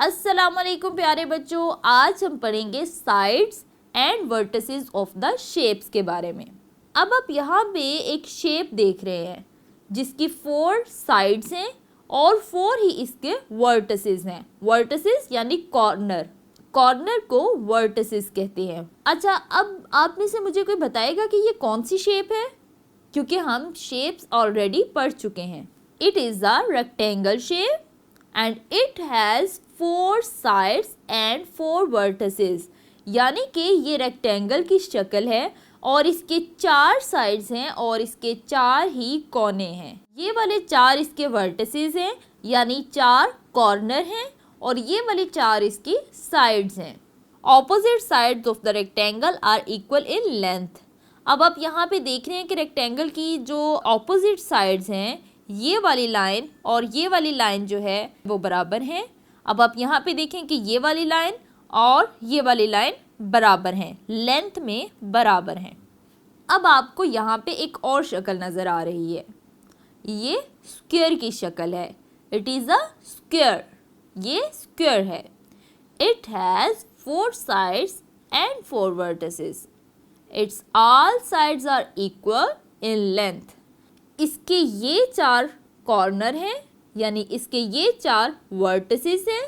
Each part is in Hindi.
अस्सलाम वालेकुम प्यारे बच्चों, आज हम पढ़ेंगे sides and vertices of the shapes के बारे में। अब आप यहाँ पे एक शेप देख रहे हैं जिसकी 4 साइड्स हैं और 4 ही इसके वर्टिसेस हैं। वर्टिसेस यानी कॉर्नर, कॉर्नर को वर्टिसेस कहते हैं। अच्छा, अब आप में से मुझे कोई बताएगा कि ये कौन सी शेप है, क्योंकि हम शेप्स ऑलरेडी पढ़ चुके हैं। It is a rectangle shape and it has 4 sides and 4 vertices, यानी कि ये रेक्टेंगल की शक्ल है और इसके 4 साइड्स हैं और इसके 4 ही कोने हैं। ये वाले 4 इसके वर्टिसेस हैं यानी 4 कॉर्नर हैं और ये वाले 4 इसकी साइड्स हैं। Opposite sides of the rectangle are equal in length. अब आप यहाँ पे देख रहे हैं कि रेक्टेंगल की जो ऑपोजिट साइड्स हैं, ये वाली लाइन और ये वाली लाइन जो है वो बराबर हैं। अब आप यहाँ पे देखें कि ये वाली लाइन और ये वाली लाइन बराबर हैं, लेंथ में बराबर हैं। अब आपको यहाँ पे एक और शक्ल नज़र आ रही है, ये स्क्वायर की शक्ल है। इट इज़ अ स्क्वायर, ये स्क्वायर है। It has 4 sides and 4 vertices. It's all sides are equal in length. इसके ये 4 कॉर्नर हैं यानी इसके ये 4 वर्टिसेस हैं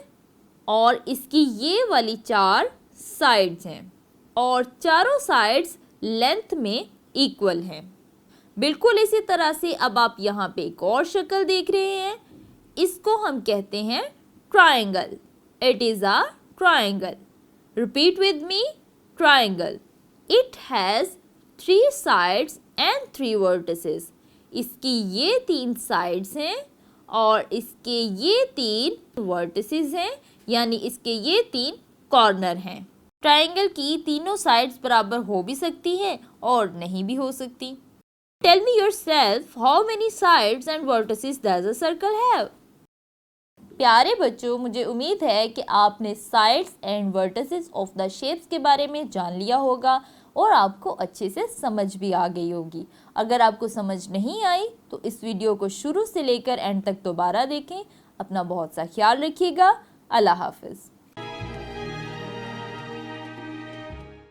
और इसकी ये वाली 4 साइड्स हैं और चारों साइड्स लेंथ में इक्वल हैं। बिल्कुल इसी तरह से अब आप यहाँ पे एक और शक्ल देख रहे हैं, इसको हम कहते हैं triangle. It is a triangle. Repeat with me, triangle. It has 3 sides and 3 vertices. इसकी ये 3 साइड्स हैं और इसके ये 3 वर्टिसेस हैं यानी इसके ये 3 कॉर्नर हैं। ट्रायंगल की तीनों साइड्स बराबर हो भी सकती हैं और नहीं भी हो सकती। Tell me yourself, how many sides and vertices does a circle have? प्यारे बच्चों, मुझे उम्मीद है कि आपने sides and vertices of the shapes के बारे में जान लिया होगा और आपको अच्छे से समझ भी आ गई होगी। अगर आपको समझ नहीं आई तो इस वीडियो को शुरू से लेकर एंड तक दोबारा देखें। अपना बहुत सा ख्याल रखिएगा। अल्लाह हाफिज़।